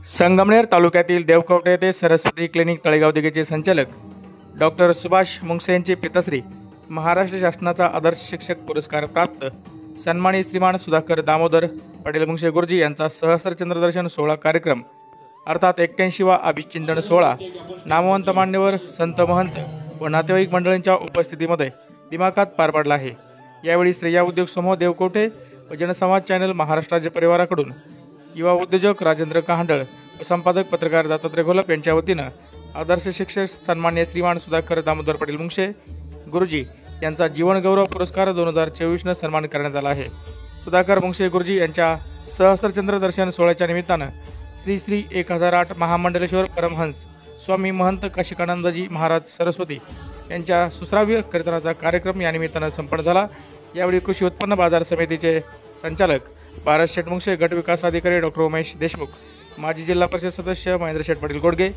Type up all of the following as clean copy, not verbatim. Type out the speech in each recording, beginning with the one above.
संगमनेर तालुक्यातील देवकवटे येथे सरस्वती क्लिनिक तळेगाव दिघेचे संचालक डॉक्टर सुभाष मुंगसे यांचे पिताश्री महाराष्ट्र शासनाचा आदर्श शिक्षक पुरस्कार प्राप्त सन्मानी श्रीमान सुधाकर दामोदर पटेल मुंगसे गुरुजी यांचा सहस्त्रचंद्र दर्शन सोहळा कार्यक्रम अर्थात 81वा अभिचिंतन सोहळा नामवंत मान्यवर संत महंत व नातेवाईक मंडळींच्या उपस्थितीमध्ये दिमाखात पार पडला आहे। यावेळी श्रेया उद्योग समूह देवकवटे व जनसंवाद चॅनल महाराष्ट्र राज्य परिवाराकडून युवा उद्योजक राजेंद्र कहांडळ व संपादक पत्रकार दत्तात्रय घोलप यांच्या वतीनं आदर्श शिक्षक सन्मान्य श्रीमान सुधाकर दामोदर पटेल मुंगसे गुरुजी यांचा जीवन गौरव पुरस्कार 2024 सन्मान करण्यात आला आहे। सुधाकर मुंगसे गुरुजी यांच्या सहस्त्रचंद्र दर्शन सोहळ्याच्या निमित्तानं श्री श्री 1008 महामंडलेश्वर परमहंस स्वामी महंत काशिकानंदजी महाराज सरस्वती यांच्या सुश्राव्य कीर्तनाचा कार्यक्रम या निमित्तानं संपन्न झाला। यावेळी कृषी उत्पन्न बाजार समितीचे संचालक भारत शेठ मुंगसे, गट विकास अधिकारी डॉक्टर उमेश देशमुख, माजी जिल्हा परिषद सदस्य महेंद्र शेठ पाटील गोडगे,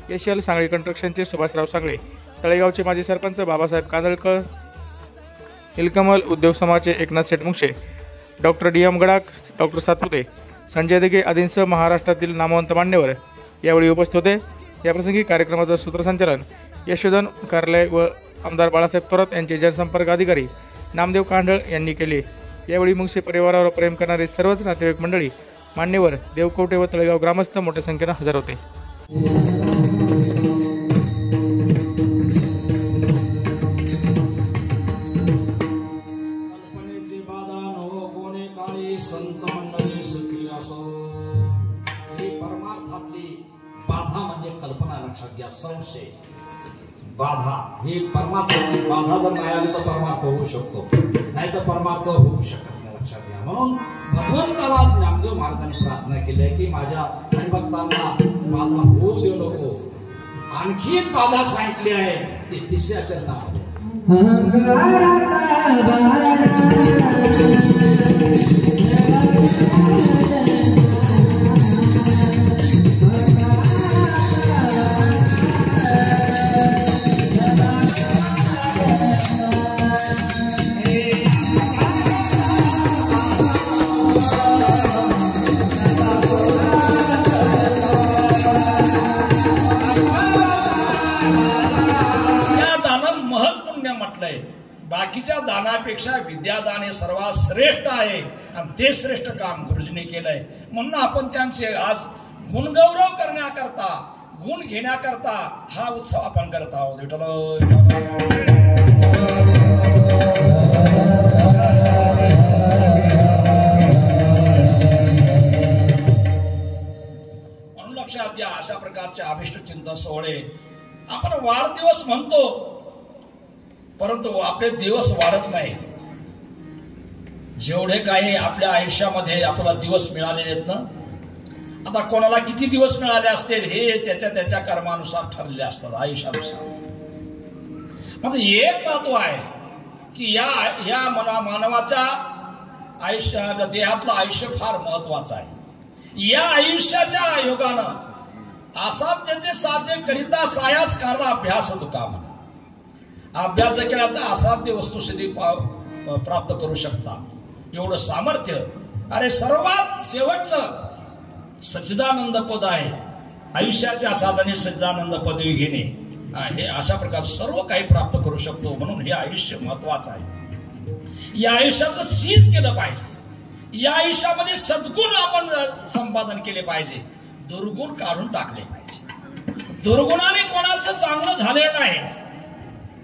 एशियल सांगली कंस्ट्रक्शनचे सुभाषराव सांगळे, तळेगावचे माजी सरपंच बाबासाहेब कांदळकर, हिलकमल उद्योग समाजाचे Eknath Sheth Mungse, doctor DM Gadakh, doctor Satpute, Sanjay Dighe आदींसह महाराष्ट्रातील नामवंत मान्यवर यावेळी उपस्थित होते। याप्रसंगी कार्यक्रमाचं सूत्रसंचालन यशोधन कार्यालय व आमदार बाळासाहेब थोरात यांचे जनसंपर्क अधिकारी नामदेव कांडळ यांनी केले। यावेळी मुंगसे परिवारावर प्रेम करणारे सर्वच नातेवाईक मंडळी, मान्यवर, देवकवटे व तळेगाव ग्रामस्थ मोठ्या संख्येने हजर होते। संत मंडळी सुखी असो। ही परमार्थातली बाधा म्हणजे कल्पना लक्षात घ्या। संशय बाधा ही परमार्थातली बाधा जर नाही आली तर परमार्थ होऊ शकतो, नाही तर परमार्थ होऊ शकत नाही, लक्षात घ्या। म्हणून भगवंताला नामदेव महाराजांनी प्रार्थना केली आहे की माझ्या हरिभक्तांना बाधा होऊ देऊ नको। आणखी बाधा सांगितली आहे ती 3ऱ्या चरणामध्ये म्हटलंय। बाकीच्या दानापेक्षा विद्यादान हे सर्वात श्रेष्ठ आहे आणि ते श्रेष्ठ काम गुरुजींनी केलंय। म्हणून आपण त्यांचे आज गुणगौरव करण्याकरता, गुण घेण्याकरता हा उत्सव आपण करत आहोत। म्हणून लक्षात घ्या, अशा प्रकारचे अभिष्ट चिंतन सोहळे आपण वाढदिवस म्हणतो, परंतु आपले दिवस वाढत नाही। जेवढे काही आपल्या आयुष्यामध्ये आपल्याला दिवस मिळालेले आहेत ना, आता कोणाला किती दिवस मिळाले असतील हे त्याच्या त्याच्या कर्मानुसार ठरलेले असतात, आयुष्यानुसार। म्हणजे एक महत्व आहे की या मानवाच्या आयुष्य देहातलं आयुष्य फार महत्वाचं आहे। या आयुष्याच्या योगानं असाध्य ते साध्य करिता सायास कारण अभ्यास काम अभ्यास केला तर असाध्य वस्तुस्थिती प्राप्त करू शकता, एवढं सामर्थ्य। अरे सर्वात शेवटचं सच्चिदानंद पद आहे, आयुष्याच्या साधने सच्चिदानंद पदवी घेणे, हे अशा प्रकारे सर्व काही प्राप्त करू शकतो। म्हणून हे आयुष्य महत्वाचं आहे। या आयुष्याचं सीज केलं पाहिजे, या आयुष्यामध्ये सद्गुण आपण संपादन केले पाहिजे, दुर्गुण काढून टाकले पाहिजे। दुर्गुणाने कोणाचं चांगलं झालेलं नाही,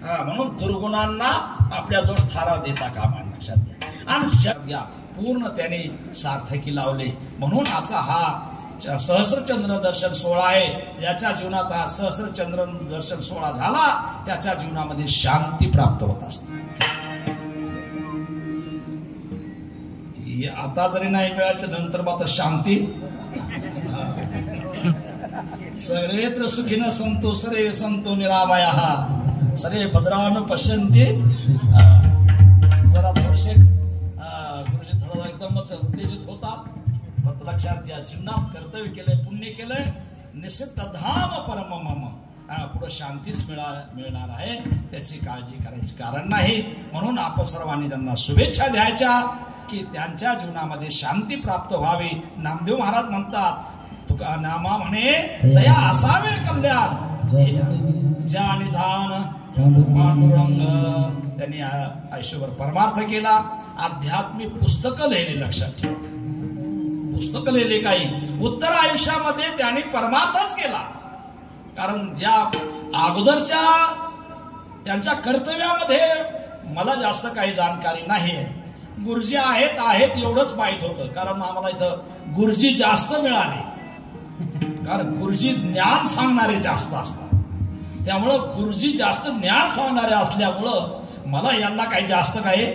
म्हणून दुर्गुणांना आपल्याजवळ थारा देता कामा लक्षात घ्या आणि पूर्ण त्याने सार्थकी लावले। म्हणून आजचा हा सहस्त्रचंद्र दर्शन सोहळा आहे। याच्या जीवनात हा सहस्त्रचंद्र दर्शन सोहळा झाला, त्याच्या जीवनामध्ये शांती प्राप्त होत असते। आता जरी नाही मिळाली तर नंतर मात्र शांती। सर्वेत्र सुखिन संतो सर्वे संतो निरामया सरे भद्रान पश्यन्ते। जरा थोडेसे गुरुजी थोडा एकदमच उत्तेजित होतात, फक्त लक्षात घ्या जीवनात कर्तव्य केलंय, पुण्य केलंय, निश्चित धाम परम मम पुढे शांतीच मिळणार आहे, त्याची काळजी करायची कारण नाही। म्हणून आपण सर्वांनी त्यांना शुभेच्छा द्यायच्या की त्यांच्या जीवनामध्ये शांती प्राप्त व्हावी। नामदेव महाराज म्हणतात तुका नामा म्हणे दया असावे कल्याण ज्या निधान पांडुरंग. त्यांनी आयुष्यभर परमार्थ केला. आध्यात्मिक पुस्तकं लिहिली, लक्षात ठेवा, पुस्तकं लिहिली काही. उत्तर आयुष्यामध्ये त्यांनी परमार्थच केला. कारण या अगोदरच्या त्यांच्या कर्तव्यामध्ये मला जास्त काही जाणकारी नाही. गुरुजी आहेत एवढंच माहित होतं, कारण आम्हाला इथं गुरुजी जास्त मिळाले. कारण गुरुजी ज्ञान सांगणारे जास्त असतात. त्यामुळं गुरुजी जास्त ज्ञान सांगणारे असल्यामुळं मला यांना काही जास्त काही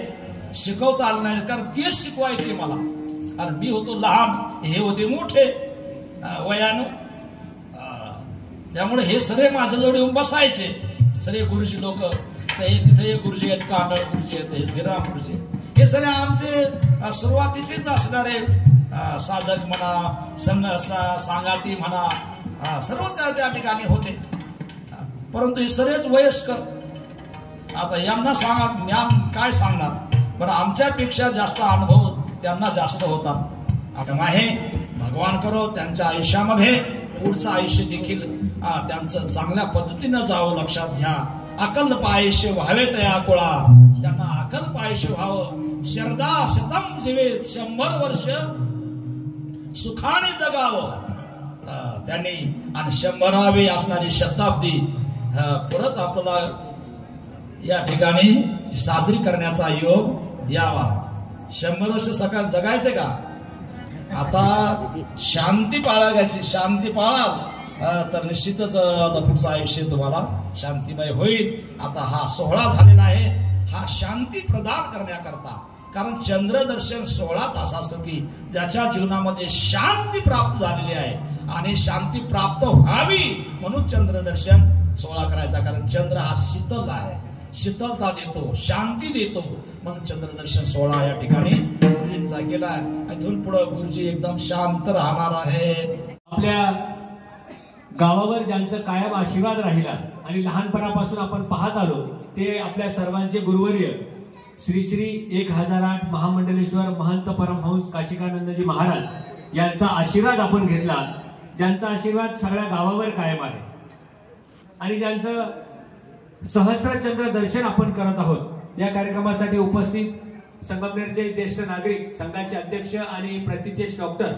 शिकवता आलं नाही, कारण तेच शिकवायचे मला. कारण मी होतो लहान, हे होते मोठे वयानं. त्यामुळे हे सगळे माझ्याजवळ येऊन बसायचे, सगळे गुरुजी लोक. तिथे गुरुजी आहेत, कांडळ गुरुजी आहेत, श्रीराम गुरुजी, हे सगळे आमचे सुरुवातीचेच असणारे साधक म्हणा, सांगाती म्हणा, सर्व त्या ठिकाणी होते. परंतु हे सगळेच वयस्कर. आता यांना सांगा ज्ञान काय सांगणार, पण आमच्यापेक्षा जास्त अनुभव त्यांना जास्त होता. आपण आहे भगवान करो त्यांच्या आयुष्यामध्ये पुढचं आयुष्य देखील त्यांचं चांगल्या पद्धतीनं जावं. लक्षात घ्या, अकल्प आयुष्य व्हावे तया कुळा. त्यांना अकल्प आयुष्य व्हावं. शरदा शतम जीवेत, 100 वर्ष सुखाने जगावं त्यांनी. आणि 100वी असणारी शताब्दी परत आपल्याला या ठिकाणी साजरी करण्याचा योग यावा. 100 वर्ष सकाळ जगायचे का? आता शांती बाळगायची. शांती पाळाल तर निश्चितच पुढचं आयुष्य तुम्हाला शांतिमय होईल. आता हा सोहळा झालेला आहे, हा शांती प्रदान करण्याकरता. कारण चंद्रदर्शन सोहळाच असा असतो की ज्याच्या जीवनामध्ये शांती प्राप्त झालेली आहे. आणि शांती प्राप्त व्हावी म्हणून चंद्रदर्शन सोहळा करायचा. कारण चंद्र हा शीतल आहे, शीतलता देतो, शांती देतो. म्हणून चंद्रदर्शन सोहळा या ठिकाणी गुरुजींचा केलाय. इथून पुढे गुरुजी एकदम शांत राहणार आहे. आपल्या गावावर ज्यांचा कायम आशीर्वाद राहिला आणि लहानपणापासून आपण पाहत आलो ते आपल्या सर्वांचे गुरुवर्य श्री श्री 1008 महामंडलेश्वर महंत परमहंस काशिकानंदजी महाराज यांचा आशीर्वाद आपण घेतला. ज्यांचा आशीर्वाद सगळ्या गावावर कायम आहे आणि ज्यांचं सहस्रचंद्र दर्शन आपण करत आहोत. या कार्यक्रमासाठी उपस्थित संगमनेरचे ज्येष्ठ नागरिक, संघाचे अध्यक्ष आणि प्रतिष्ठित डॉक्टर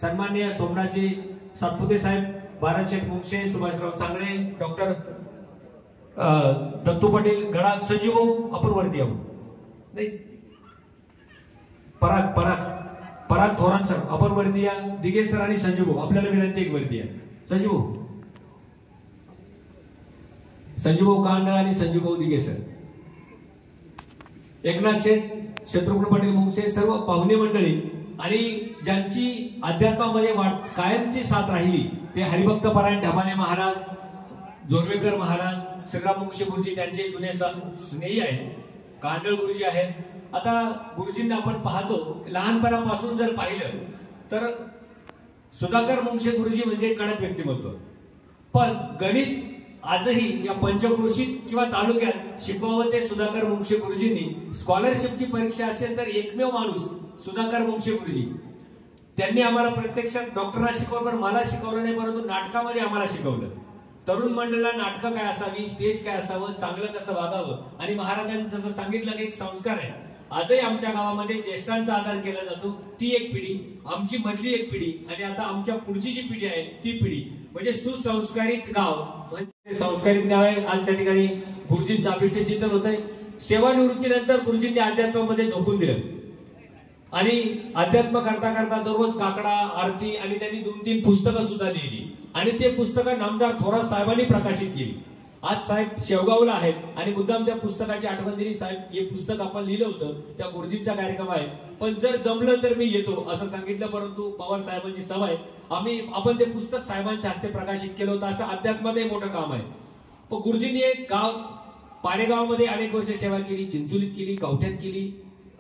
सन्माननीय सोमनाथजी सातपुते साहेब, भारत शेठ मुंगशे, सुभाषराव सांगळे, डॉक्टर दत्तू पाटील, गडाख, संजीव भाऊ आपण वरती आहोत. नाही, पराग थोरात सर आपण वरती या. दिघे सर आणि संजीव भाऊ आपल्याला विनंती एक वरती या. संजीव भाऊ कांड आणि संजीव भाऊ दिघे सर, एकनाथ शेठ, शत्रुघ्न पाटील मुंगसे, सर्व पाहुणे मंडळी आणि ज्यांची अध्यात्मामध्ये कायमची साथ राहिली ते हरिभक्त परायण ढबाले महाराज, जोरवेकर महाराज, श्रीराम मुंगशे गुरुजी त्यांचे जुने स्नेही आहेत. कांडळ गुरुजी आहेत. आता गुरुजींना आपण पाहतो लहानपणापासून जर पाहिलं तर सुधाकर मुंगशे गुरुजी म्हणजे कडक व्यक्तिमत्व. पण गणित आजही या पंचक्रोशीत किंवा तालुक्यात शिकवावं ते सुधाकर मुंगशे गुरुजींनी. स्कॉलरशिपची परीक्षा असेल तर एकमेव माणूस सुधाकर मुंगशे गुरुजी. त्यांनी आम्हाला प्रत्यक्षात डॉक्टरला शिकवलं, पण मला शिकवलं नाही, परंतु नाटकामध्ये आम्हाला शिकवलं. तरुण मंडळाला नाटकं काय असावी, स्टेज काय असावं, चांगलं कसं वागावं. आणि महाराजांनी जसं सांगितलं की एक संस्कार आहे. आजही आमच्या गावामध्ये ज्येष्ठांचा आदर केला जातो. ती एक पिढी, आमची मधली एक पिढी आणि आता आमच्या पुढची जी पिढी आहे ती पिढी म्हणजे सुसंस्कारित गाव म्हणजे संस्कारित गाव आहे. आज त्या ठिकाणी गुरुजींचं अभिष्ट चिंतन होत आहे. सेवानिवृत्तीनंतर गुरुजींनी अध्यात्मामध्ये झोकून दिलं आणि अध्यात्म करता करता दररोज काकडा, आरती आणि त्यांनी 2-3 पुस्तकं सुद्धा लिहिली आणि ते पुस्तकं नामदार थोरात साहेबांनी प्रकाशित केली. आज साहेब शेवगावला आहेत आणि मुद्दाम त्या पुस्तकाची आठवण दिली. साहेब हे पुस्तक आपण लिहिलं होतं, त्या गुरुजींचा कार्यक्रम आहे, पण जर जमलं तर मी येतो असं सांगितलं. परंतु पवार साहेबांची सवय, आपण ते पुस्तक साहेबांच्या हस्ते प्रकाशित केलं होतं. असं अध्यात्मातही मोठं काम आहे. पण गुरुजींनी एक गाव पारेगावमध्ये अनेक वर्ष सेवा केली, चिंचोलीत केली, कवठ्यात केली.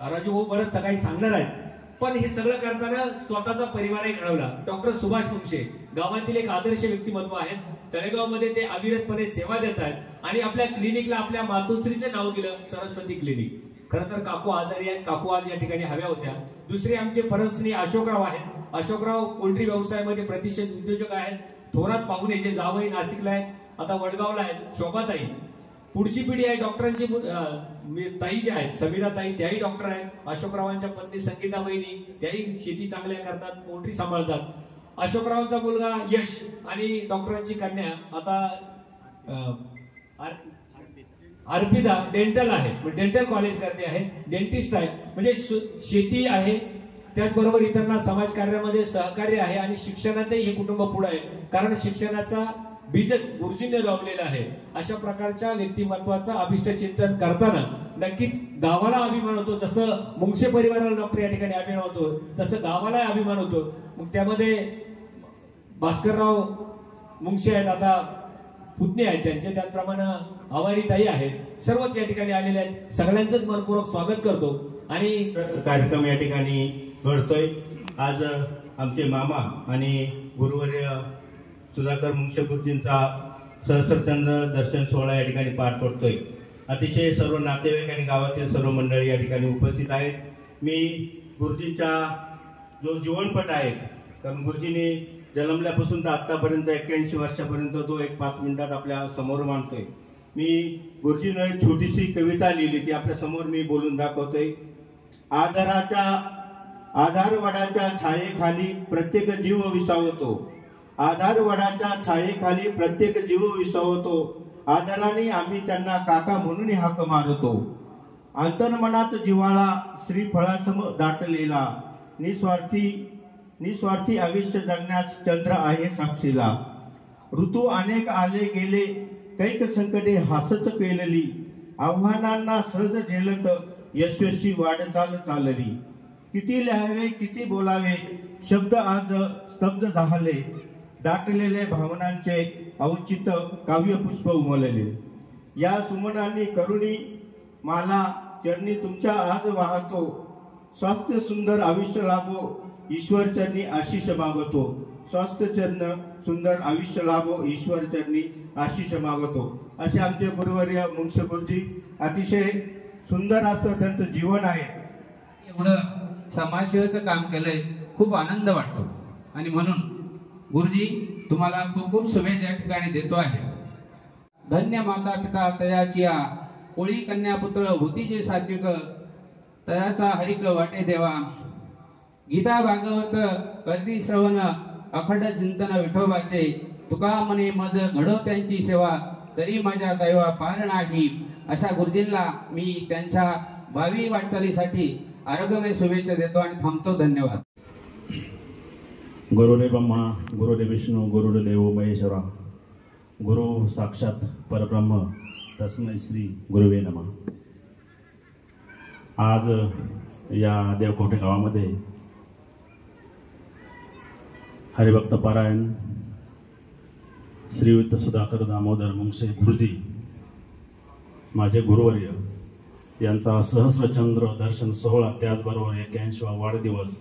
राजू भाऊ बरंच सकाळी सांगणार आहेत. पण हे सगळं करताना स्वतःचा परिवारही घडवला. डॉक्टर सुभाष मुंगशे गावातील एक आदर्श व्यक्तिमत्व आहेत. तळेगावमध्ये ते अविरतपणे सेवा देत आहेत आणि आपल्या क्लिनिकला आपल्या मातोश्रीचं नाव दिलं, सरस्वती क्लिनिक. खरं तर काकू आजारी आहेत, काकू आज या ठिकाणी हव्या होत्या. दुसरे आमचे परमश्री अशोकराव आहेत. अशोकराव पोल्ट्री व्यवसायामध्ये प्रतिष्ठित उद्योजक आहेत. थोरात पाहुणे जे जावई नाशिकला आहेत, आता वडगावला आहेत, शोभाताई. पुढची पिढी आहे डॉक्टरांची. ताई ज्या आहेत, समीरा ताई, त्याही डॉक्टर आहेत. अशोकरावांच्या पत्नी संगीता वहिनी, त्याही शेती चांगल्या करतात, पोल्ट्री सांभाळतात. अशोकरावांचा मुलगा यश आणि डॉक्टरांची कन्या आता अर्पिता डेंटल आहे, डेंटल कॉलेज करते आहे, डेंटिस्ट आहे. म्हणजे शेती आहे, त्याचबरोबर इतरांना समाज कार्यामध्ये सहकार्य आहे आणि शिक्षणातही हे कुटुंब पुढे आहे. कारण शिक्षणाचा बीजच गुरुजींनी लावलेला आहे. अशा प्रकारच्या व्यक्तिमत्वाचा अभिष्ट चिंतन करताना नक्कीच गावाला अभिमान होतो. जसं मुंगसे परिवाराला डॉक्टर या ठिकाणी अभिमान होतो, तसं गावाला अभिमान होतो. मग त्यामध्ये भास्करराव मुंगसे आहेत, आता पुतणे आहेत त्यांचे, त्याचप्रमाणे आवारी ताई आहेत. सर्वच या ठिकाणी आलेले आहेत. सगळ्यांचंच मनपूर्वक स्वागत करतो. आणि कार्यक्रम या ठिकाणी घडतोय. आज आमचे मामा आणि गुरुवर्य सुधाकर मुंगसे गुरुजींचा सहस्त्रचंद्र दर्शन सोहळा या ठिकाणी पार पडतोय. अतिशय सर्व नातेवाईक आणि गावातील सर्व मंडळी या ठिकाणी उपस्थित आहेत. मी गुरुजींचा जो जीवनपट आहे, कारण गुरुजींनी जन्मल्यापासून तर आतापर्यंत 81 वर्षापर्यंत तो एक 5 मिनिटात आपल्या समोर मांडतोय. मी गुरुजींना एक छोटीशी कविता लिहिली, ती आपल्या समोर मी बोलून दाखवतोय. आधारवडाच्या छायेखाली प्रत्येक जीव विसावतो. आधारवडाच्या छायेखाली प्रत्येक जीव विसावतो. आदराने आम्ही त्यांना काका म्हणून हाक मारतो. अंतर्मनात जिव्हाळा श्रीफळासम दाटलेला. निस्वार्थी आयुष्य जगण्यास चंद्र आहे साक्षीला. ऋतू अनेक आले गेले, कैक संकटे हासत पेलली. आव्हानांना सहज झेलत यशस्वी वाटचाल चालली. किती लिहावे किती बोलावे, शब्द आज स्तब्ध झाले. दाटलेले भावनांचे औचित्य काव्यपुष्प उमलले. या सुमनांनी करुणी मला चरणी तुमच्या आज वाहतो. स्वास्थ्य सुंदर आयुष्य लाभो, ईश्वर चरणी आशीष मागतो. स्वास्थ्य चरण सुंदर आयुष्य लाभो, ईश्वर चरणी आशीष मागतो. असे आमचे गुरुवर्य मुंगसे गुरुजी, अतिशय सुंदर असं त्यांचं जीवन आहे. एवढं समाजसेवेचं काम केलंय, खूप आनंद वाटतो. आणि म्हणून गुरुजी तुम्हाला खूप खूप शुभेच्छा या ठिकाणी देतो आहे. धन्य माता पिता तयाचिया, कोळी कन्या पुत्र होती जे सात्विक. तयाचा हरिक वाटे देवा, गीता भागवत करती श्रवण. अखंड चिंतन विठोबाचे, तुका मने मज घडो त्यांची सेवा. तरी माझ्या दैवा पार नाही. अशा गुरुजींना मी त्यांच्या भावी वाटचालीसाठी आरोग्यमय शुभेच्छा देतो आणि थांबतो. धन्यवाद. गुरुदेव ब्रह्मा गुरुदेव विष्णू गुरुदेव महेश्वरा, गुरु साक्षात परब्रह्म तस्मै श्री गुरुवे नमः. आज या देवकोटे गावामध्ये हरिभक्त पारायण श्रीयुत सुधाकर दामोदर मुंगसे गुरुजी, माझे गुरुवर्य, यांचा सहस्रचंद्र दर्शन सोहळा, त्याचबरोबर 81वा वाढदिवस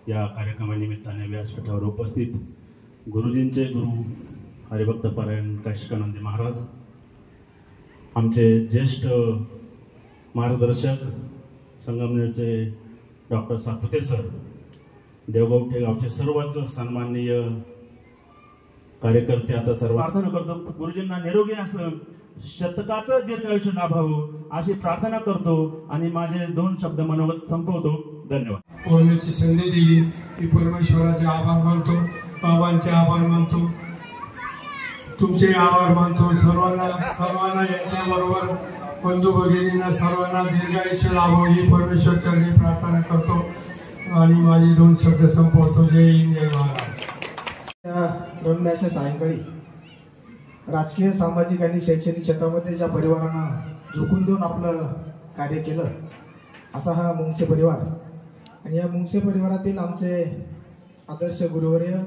या कार्यक्रमानिमित्ताने व्यासपीठावर उपस्थित गुरुजींचे गुरु हरिभक्त पारायण काशिकानंदी महाराज, आमचे ज्येष्ठ मार्गदर्शक संगमनेरचे डॉक्टर सातपुते सर, देवगावटे गावचे सर्वच सन्माननीय कार्यकर्ते, आता सर्व प्रार्थना करतो गुरुजींना निरोगी असं शतकाचं दीर्घायुष्य लाभावं अशी प्रार्थना करतो आणि माझे 2 शब्द मनोगत संपवतो. धन्यवाद. बोलण्याची संधी दिली मी परमेश्वराचे आभार मानतो, बाबांचे आभार मानतो, तुमचे आभार मानतो. सर्वांना यांच्याबरोबर बंधू भगिनींना सर्वांना दीर्घायुष्य लाभो ही परमेश्वर चरणी प्रार्थना करतो आणि माझे 2 शब्द संपवतो. जय हिंद, जय महाराष्ट्र. रम्याच्या सायंकाळी राजकीय, सामाजिक आणि शैक्षणिक क्षेत्रामध्ये ज्या परिवारांना झुकून देऊन आपलं कार्य केलं असा हा मुंगसे परिवार. आणि या मुंगसे परिवारातील आमचे आदर्श गुरुवर्य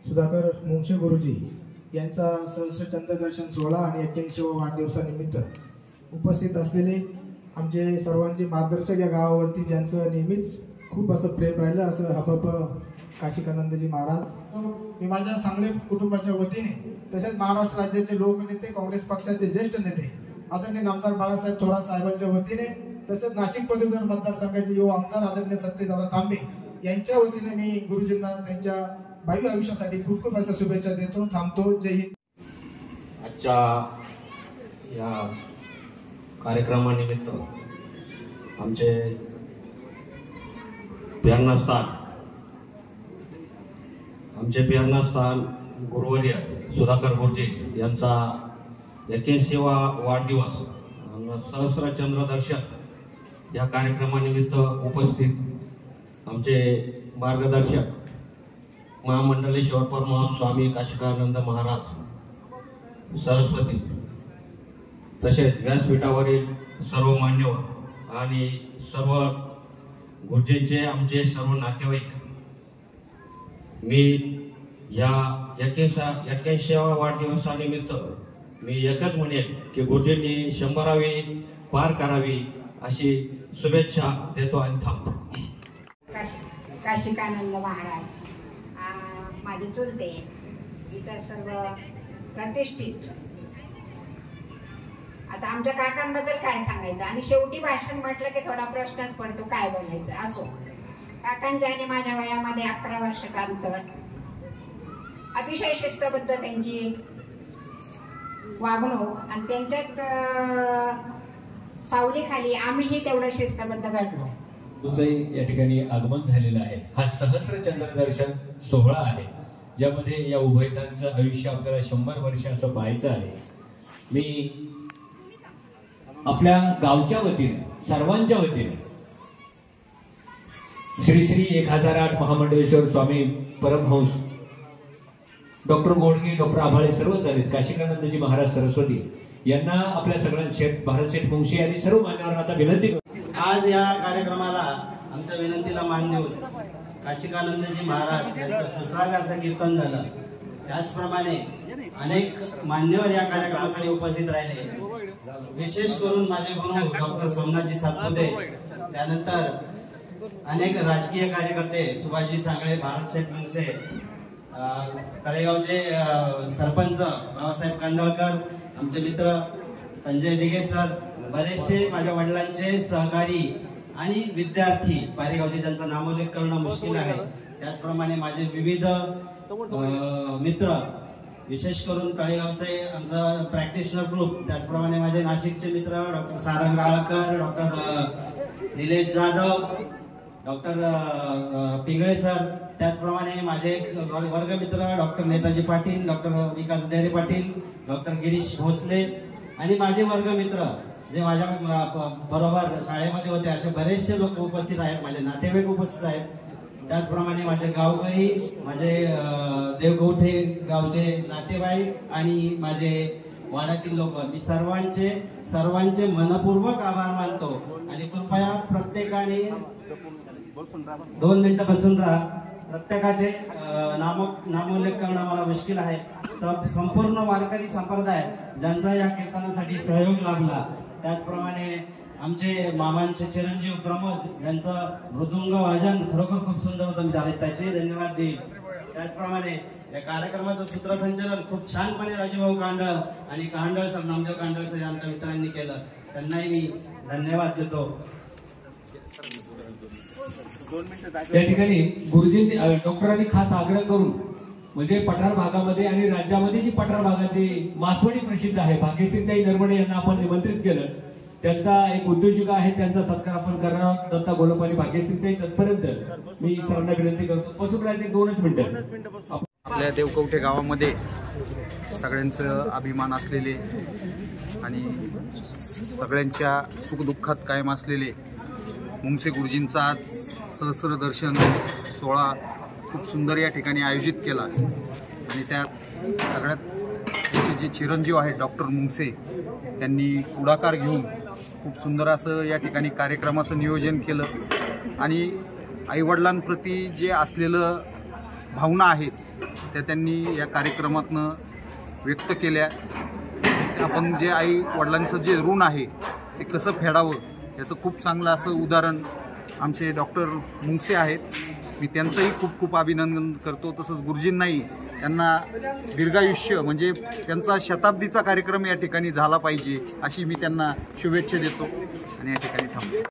सुधाकर मुंगसे गुरुजी यांचा सहस्त्रचंद्र दर्शन सोहळा आणि 81वा वाढदिवसानिमित्त उपस्थित असलेले आमचे सर्वांचे मार्गदर्शक, या गावावरती ज्यांचं नेहमीच खूप असं प्रेम राहिलं असं हफप काशिकानंदजी महाराज. मी माझ्या सांगली कुटुंबाच्या वतीने तसेच महाराष्ट्र राज्याचे लोकनेते, काँग्रेस पक्षाचे ज्येष्ठ नेते आदरणीय नामदार बाळासाहेब थोरात साहेबांच्या वतीने, तसेच नाशिक पदवीधर मतदारसंघाचे युवा आमदार आदरणीय सत्यदादा तांबे यांच्या वतीने मी गुरुजींना त्यांच्या भावी आयुष्यासाठी खूप खूप अशा शुभेच्छा देतो. थांबतो. जय हिंद. आजच्या या कार्यक्रमानिमित्त आमचे प्रेरणास्थान गुरुवर्य सुधाकर गुरुजी यांचा 81वा वाढदिवस सहस्रचंद्र दर्शन या कार्यक्रमानिमित्त उपस्थित आमचे मार्गदर्शक महामंडलेश्वर परमहंस स्वामी काशिकानंद महाराज सरस्वती, तसेच व्यासपीठावरील सर्व मान्यवर आणि सर्व गुरुजींचे आमचे सर्व नातेवाईक, मी या 81व्या वाढदिवसानिमित्त मी एकच म्हणेन की गुरुजींनी 100वी पार करावी अशी शुभेच्छा देतो आणि थांबतो. काशिकानंद महाराज, माझे चुलते, इतर सर्व प्रतिष्ठित. आता आमच्या काकांबद्दल काय सांगायचं, आणि शेवटी भाषण म्हटलं की थोडा प्रश्नच पडतो काय बोलायचं. असो, काकांच्या आणि माझ्या वयामध्ये 11 वर्षाचं अंतर. अतिशय शिस्तबद्ध त्यांची वागणूक आणि त्यांच्याच सावलीखाली आम्हीही तेवढं शिस्तबद्ध घडलो. तुमचंही या ठिकाणी आगमन झालेलं आहे. हा सहस्रचंद्र दर्शन सोहळा आहे, ज्यामध्ये या उभयतांचं आयुष्य आपल्याला 100 वर्ष असं पाहायचं आहे. मी आपल्या गावच्या वतीने, सर्वांच्या वतीने श्री श्री 1008 महामंडलेश्वर स्वामी परमहंस डॉक्टर गोडगे, डॉक्टर आभाळे सर्व झालेत, काशिकानंदजी महाराज सरस्वती यांना आपल्या सगळ्यांना भारत शेठ मुंशी आणि सर्व मान्यवरांना आता विनंती करतो. आज या कार्यक्रमाला आमच्या विनंतीला मान देऊन काशिकानंदजी महाराज यांचं सुसाग असं कीर्तन झालं. त्याचप्रमाणे अनेक मान्यवर या कार्यक्रमासाठी उपस्थित राहिले. विशेष करून माझे गुरु डॉक्टर सोमनाथजी सातपुते, त्यानंतर अनेक राजकीय कार्यकर्ते, सुभाषजी सांगळे, भारत शेठ मुंसे, तळेगावचे सरपंच बाबासाहेब कांदळकर, आमचे मित्र संजय दिघे सर, बरेचसे माझ्या वडिलांचे सहकारी आणि विद्यार्थी पारेगावचे, ज्यांचा नामोल्लेख करणं मुश्किल आहे. त्याचप्रमाणे माझे विविध मित्र, विशेष करून तळेगावचे आमचा प्रॅक्टिशनर ग्रुप, त्याचप्रमाणे माझे नाशिकचे मित्र doctor Sarang Ralkar, doctor Nilesh Jadhav, doctor Pingale sir, त्याचप्रमाणे माझे वर्गमित्र doctor Netaji Patil, doctor Vikas Dere Patil, doctor Girish Bhosale, आणि माझे वर्गमित्र जे माझ्या बरोबर शाळेमध्ये होते असे बरेचसे लोक उपस्थित आहेत. माझे नातेवाईक उपस्थित आहेत. त्याचप्रमाणे माझे गावकरी, माझे देवगोठे गावचे नातेवाईक आणि माझे वाड्यातील लोक, मी सर्वांचे मनपूर्वक आभार मानतो. आणि कृपया प्रत्येकाने 2 मिनिटं बसून राहा. प्रत्येकाचे नामोल्लेख करणं मला मुश्किल आहे. संपूर्ण वारकरी संप्रदाय ज्यांचा या कीर्तनासाठी सहयोग लाभला, त्याचप्रमाणे आमचे मामांचे चिरंजीव प्रमोद यांचं मृदुंग वाजन खरोखर खूप सुंदर होतं, मी त्याचे धन्यवाद देईल. त्याचप्रमाणे या कार्यक्रमाचं सूत्रसंचालन खूप छानपणे राजूभाऊ कांडळ आणि कांडळ सर, नामदेव कांडळ सर आमच्या मित्रांनी केलं, त्यांनाही मी धन्यवाद देतो. त्या ठिकाणी गुरुजींनी, डॉक्टरांनी खास आग्रह करून, म्हणजे पठार भागामध्ये आणि राज्यामध्ये जी पठार भागाची मासवडी प्रसिद्ध आहे, भाग्यश्रीताई नरवणे यांना आपण निमंत्रित केलं. त्यांचा एक उद्योजिका आहे, त्यांचा सत्कार आपण करणार. दत्ता गोलप आणि भाग्यश्रीताई, तत्पर्यंत मी सर्वांना विनंती करतो, बसून राहायचे 2च मिनिटं. आपल्या देवकवठे गावामध्ये सगळ्यांचं अभिमान असलेले आणि सगळ्यांच्या सुखदुःखात कायम असलेले मुंगसे गुरुजींचा आज सहस्र दर्शन सोहळा खूप सुंदर या ठिकाणी आयोजित केला. आणि त्यात सगळ्यात त्याचे जे चिरंजीव आहेत डॉक्टर मुंगसे, त्यांनी पुढाकार घेऊन खूप सुंदर असं या ठिकाणी कार्यक्रमाचं नियोजन केलं. आणि आईवडिलांप्रती जे असलेलं भावना आहेत त्या त्यांनी या कार्यक्रमातनं व्यक्त केल्या. आपण जे आई वडिलांचं जे ऋण आहे ते कसं फेडावं याचं खूप चांगलं असं उदाहरण आमचे डॉक्टर मुंगसे आहेत. मी त्यांचंही खूप खूप अभिनंदन करतो. तसंच गुरुजींनाही, त्यांना दीर्घायुष्य, म्हणजे त्यांचा शताब्दीचा कार्यक्रम या ठिकाणी झाला पाहिजे अशी मी त्यांना शुभेच्छा देतो आणि या ठिकाणी थांबतो.